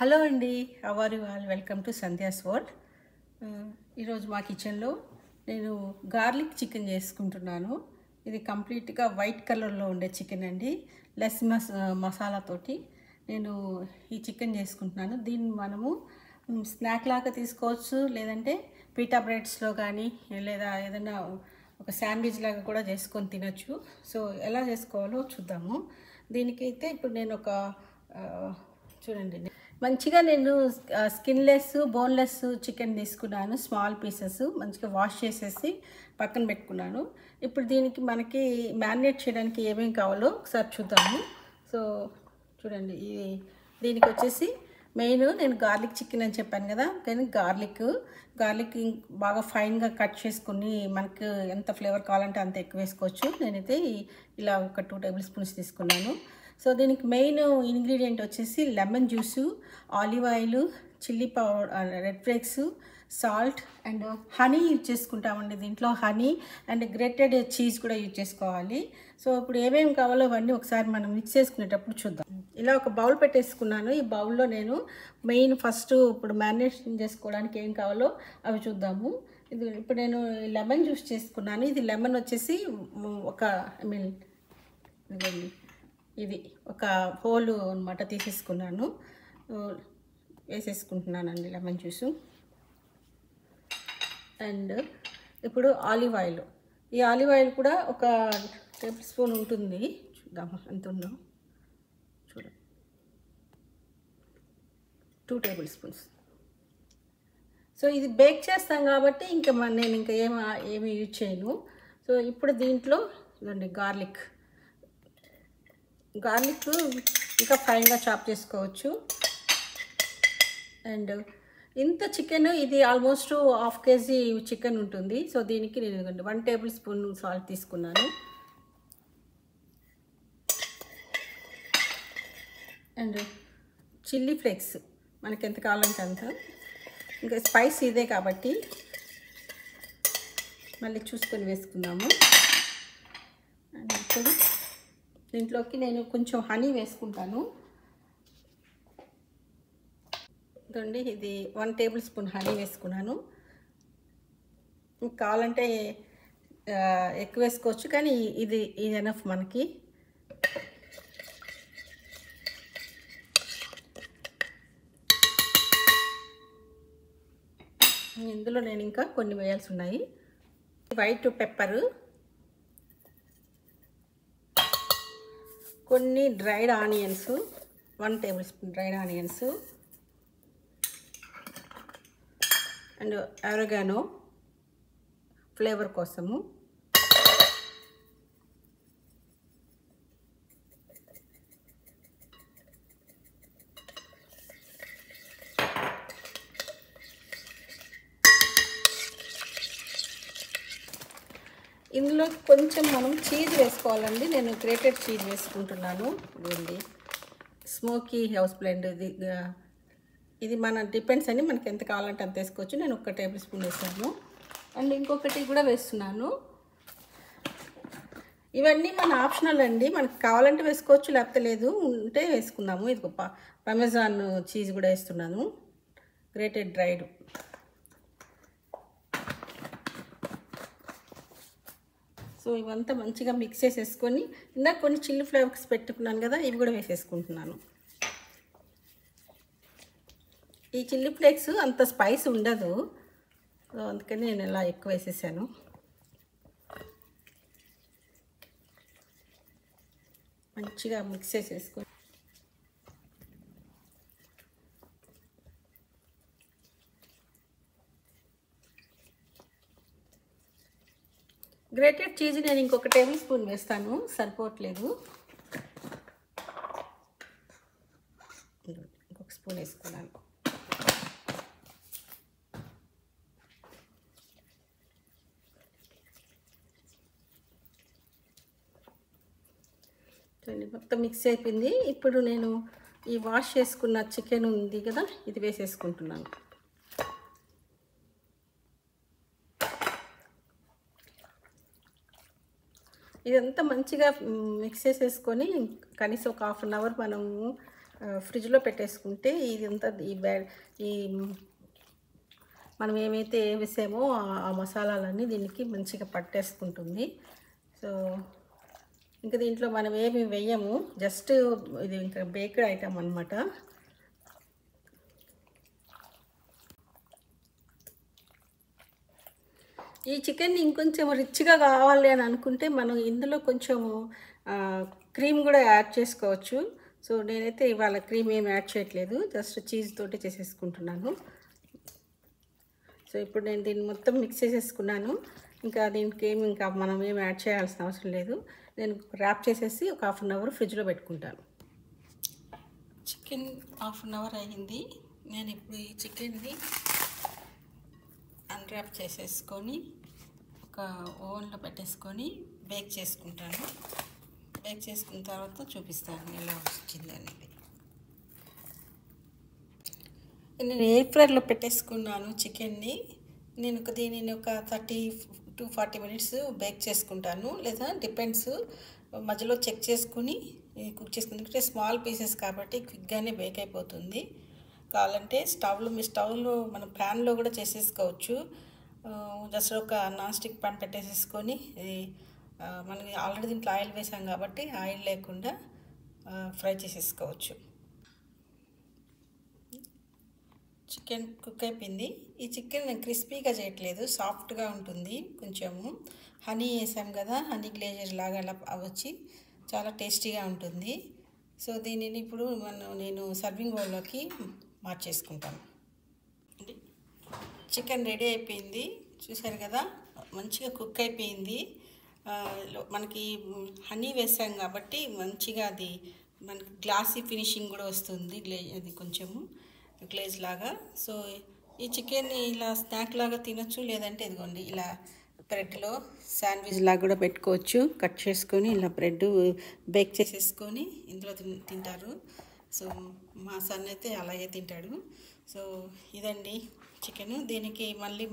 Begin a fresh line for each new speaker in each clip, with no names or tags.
Hello అండి, how are you all? Welcome to Sandhya's world. ఈరోజు మా కిచెన్లో నేను గార్లిక్ చికెన్ చేసుకుంటున్నాను. ఇది కంప్లీట్గా వైట్ కలర్లో ఉండే చికెన్ అండి. లెస్ మసాలాతోటి నేను ఈ చికెన్ చేసుకుంటున్నాను. దీన్ని మనము స్నాక్ లాగా తీసుకోవచ్చు, లేదంటే పీటా బ్రెడ్స్లో కానీ లేదా ఏదైనా ఒక శాండ్విచ్ లాగా కూడా చేసుకొని తినచ్చు. సో ఎలా చేసుకోవాలో చూద్దాము. దీనికైతే ఇప్పుడు నేను ఒక చూడండి, మంచిగా నేను స్కిన్లెస్ బోన్లెస్ చికెన్ తీసుకున్నాను. స్మాల్ పీసెస్ మంచిగా వాష్ చేసేసి పక్కన పెట్టుకున్నాను. ఇప్పుడు దీనికి మనకి మ్యారినేట్ చేయడానికి ఏమేమి కావాలో ఒకసారి చూద్దాము. సో చూడండి, దీనికి వచ్చేసి మెయిన్ నేను గార్లిక్ చికెన్ అని చెప్పాను కదా, కానీ గార్లిక్ బాగా ఫైన్గా కట్ చేసుకుని మనకు ఎంత ఫ్లేవర్ కావాలంటే అంత ఎక్కువ వేసుకోవచ్చు. నేనైతే ఇలా ఒక 2 టేబుల్ స్పూన్స్ తీసుకున్నాను. సో దీనికి మెయిన్ ఇంగ్రీడియంట్ వచ్చేసి lemon juice, olive oil, chilli powder, red flakes, salt and honey use చేసుకుంటామండి. దీంట్లో హనీ అండ్ గ్రేటెడ్ చీజ్ కూడా యూజ్ చేసుకోవాలి. సో ఇప్పుడు ఏమేమి కావాలో అవన్నీ ఒకసారి మనం మిక్స్ చేసుకునేటప్పుడు చూద్దాం. ఇలా ఒక బౌల్ పెట్టేసుకున్నాను. ఈ బౌల్లో నేను మెయిన్ ఫస్ట్ ఇప్పుడు మ్యారినేషన్ చేసుకోవడానికి ఏం కావాలో అవి చూద్దాము. ఇప్పుడు నేను లెమన్ జ్యూస్ చేసుకున్నాను. ఇది లెమన్ వచ్చేసి ఇది ఒక హోల్ అనమాట తీసేసుకున్నాను. వేసేసుకుంటున్నానండి లెమన్ జ్యూసు. అండ్ ఇప్పుడు ఆలివ్ ఆయిల్. ఈ ఆలివ్ ఆయిల్ కూడా ఒక టేబుల్ స్పూన్ ఉంటుంది. చూద్దాము ఎంత ఉందో. చూడండి, 2 టేబుల్ స్పూన్స్. సో ఇది బేక్ చేస్తాం కాబట్టి ఇంకా నేను ఇంకా ఏమి యూజ్ చేయను. సో ఇప్పుడు దీంట్లో ఇదండి గార్లిక్ ఇంకా ఫైన్గా చాప్ చేసుకోవచ్చు. అండ్ ఇంత చికెన్, ఇది ఆల్మోస్ట్ 1/2 kg చికెన్ ఉంటుంది. సో దీనికి నేను 1 టేబుల్ స్పూన్ సాల్ట్ తీసుకున్నాను. అండ్ చిల్లీ ఫ్లేక్స్ మనకి ఎంత కావాలంటే అంత. ఇంకా స్పైస్ ఇదే కాబట్టి మళ్ళీ చూసుకొని వేసుకుందాము. అండ్ ఇప్పుడు దీంట్లోకి నేను కొంచెం హనీ వేసుకుంటాను. ఇదండి, ఇది 1 టేబుల్ స్పూన్ హనీ వేసుకున్నాను. కావాలంటే ఎక్కువ వేసుకోవచ్చు, కానీ ఇది ఎనఫ్ మనకి. ఇందులో నేను ఇంకా కొన్ని వేయాల్సి ఉన్నాయి. వైట్ పెప్పరు, కొన్ని dried onions, 1 table spoon dried onions, and oregano flavour కోసము, ఇందులో కొంచెం మనం చీజ్ వేసుకోవాలండి. నేను గ్రేటెడ్ చీజ్ వేసుకుంటున్నాను. ఇదండి స్మోకీ హౌస్ బ్లెండ్. ఇది మన డిపెండ్స్ అండి, మనకి ఎంత కావాలంటే అంత వేసుకోవచ్చు. నేను 1 టేబుల్ స్పూన్ వేసాను. అండ్ ఇంకొకటి కూడా వేస్తున్నాను. ఇవన్నీ మన ఆప్షనల్ అండి, మనకు కావాలంటే వేసుకోవచ్చు, లేకపోతే లేదు ఉంటే వేసుకుందాము. ఇది పమెజాన్ చీజ్ కూడా వేస్తున్నాను, గ్రేటెడ్ డ్రైడ్. సో ఇవంతా మంచిగా మిక్స్ చేసేసుకొని, ఇందాక కొన్ని చిల్లీ ఫ్లేవర్స్ పెట్టుకున్నాను కదా, ఇవి కూడా వేసేసుకుంటున్నాను. ఈ చిల్లీ ఫ్లేక్స్ అంత స్పైస్ ఉండదు, సో అందుకని నేను ఇలా ఎక్కువ వేసేసాను. మంచిగా మిక్స్ చేసేసుకొని గ్రేటెడ్ చీజ్ నేను ఇంకొక టేబుల్ స్పూన్ వేస్తాను, సరిపోవట్లేదు. ఇంకొక స్పూన్ వేసుకున్నాను. మొత్తం మిక్స్ అయిపోయింది. ఇప్పుడు నేను ఈ వాష్ చేసుకున్న చికెన్ ఉంది కదా, ఇది వేసేసుకుంటున్నాను. ఇదంతా మంచిగా మిక్స్ చేసేసుకొని కనీసం ఒక 1/2 అవర్ మనము ఫ్రిడ్జ్లో పెట్టేసుకుంటే ఇదంతా ఈ మనం ఏమైతే వేసామో ఆ మసాలాలన్నీ దీనికి మంచిగా పట్టేసుకుంటుంది. సో ఇంకా దీంట్లో మనం ఏమి వేయము, జస్ట్ ఇది ఇంకా బేక్డ్ ఐటమ్ అన్నమాట. ఈ చికెన్ ఇంకొంచెం రిచ్గా కావాలి అని అనుకుంటే మనం ఇందులో కొంచెము క్రీమ్ కూడా యాడ్ చేసుకోవచ్చు. సో నేనైతే ఇవాళ క్రీమ్ ఏమి యాడ్ చేయట్లేదు, జస్ట్ చీజ్ తోటి చేసేసుకుంటున్నాను. సో ఇప్పుడు నేను దీన్ని మొత్తం మిక్స్ చేసేసుకున్నాను. ఇంకా దీనికి ఇంకా మనం ఏమి యాడ్ చేయాల్సిన అవసరం లేదు. నేను ర్యాప్ చేసేసి ఒక 1/2 అవర్ ఫ్రిడ్జ్లో పెట్టుకుంటాను. చికెన్ 1/2 అవర్ అయ్యింది. నేను ఇప్పుడు ఈ చికెన్ని అన్రాప్ చేసేసుకొని ఒక ఓవెన్లో పెట్టేసుకొని బేక్ చేసుకుంటాను. బేక్ చేసుకున్న తర్వాత చూపిస్తాను ఎలా వచ్చింది అనేది. నేను ఎయిర్ ఫ్రైర్లో పెట్టేసుకున్నాను చికెన్ని. నేను దీనిని ఒక 30 to 40 మినిట్స్ బేక్ చేసుకుంటాను, లేదా డిపెండ్స్, మధ్యలో చెక్ చేసుకుని కుక్ చేసుకుంటే స్మాల్ పీసెస్ కాబట్టి క్విక్గానే బేక్ అయిపోతుంది. కావాలంటే స్టవ్లో మనం ప్యాన్లో కూడా చేసేసుకోవచ్చు. జస్ట్ ఒక నాన్ స్టిక్ ప్యాన్ పెట్టేసేసుకొని మనకి ఆల్రెడీ దీంట్లో ఆయిల్ వేసాం కాబట్టి ఆయిల్ లేకుండా ఫ్రై చేసేసుకోవచ్చు. చికెన్ కుక్ అయిపోయింది. ఈ చికెన్ నేను క్రిస్పీగా చేయట్లేదు, సాఫ్ట్గా ఉంటుంది. కొంచెము హనీ వేసాం కదా, హనీ గ్లేజర్ లాగా అలా వచ్చి చాలా టేస్టీగా ఉంటుంది. సో దీనిని ఇప్పుడు నేను సర్వింగ్ బౌల్లోకి మార్చేసుకుంటాను. చికెన్ రెడీ అయిపోయింది, చూసారు కదా, మంచిగా కుక్ అయిపోయింది. మనకి హనీ వేసాం కాబట్టి మంచిగా అది మనకి గ్లాసీ ఫినిషింగ్ కూడా వస్తుంది, అది కొంచెము గ్లేజ్ లాగా. సో ఈ చికెన్ని ఇలా స్నాక్ లాగా తినొచ్చు, లేదంటే ఇదిగోండి ఇలా బ్రెడ్లో శాండ్విచ్ లాగా కూడా పెట్టుకోవచ్చు. కట్ చేసుకొని ఇలా బ్రెడ్ బేక్ చేసేసుకొని ఇందులో తింటారు. సో మా సన్ అయితే అలాగే తింటాడు. సో ఇదండి చికెన్. దీనికి మళ్ళీ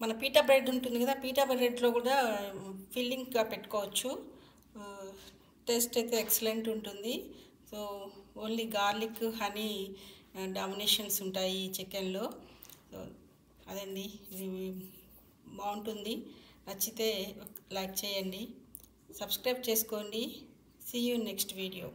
మన పీటా బ్రెడ్ ఉంటుంది కదా, పీటా బ్రెడ్లో కూడా ఫిల్లింగ్గా పెట్టుకోవచ్చు. టేస్ట్ అయితే ఎక్సలెంట్ ఉంటుంది. So only garlic honey dominations ఉంటాయి ఈ చికెన్లో. సో అదండి, ఇది బాగుంటుంది. నచ్చితే లైక్ చేయండి, సబ్స్క్రైబ్ చేసుకోండి. See you next video.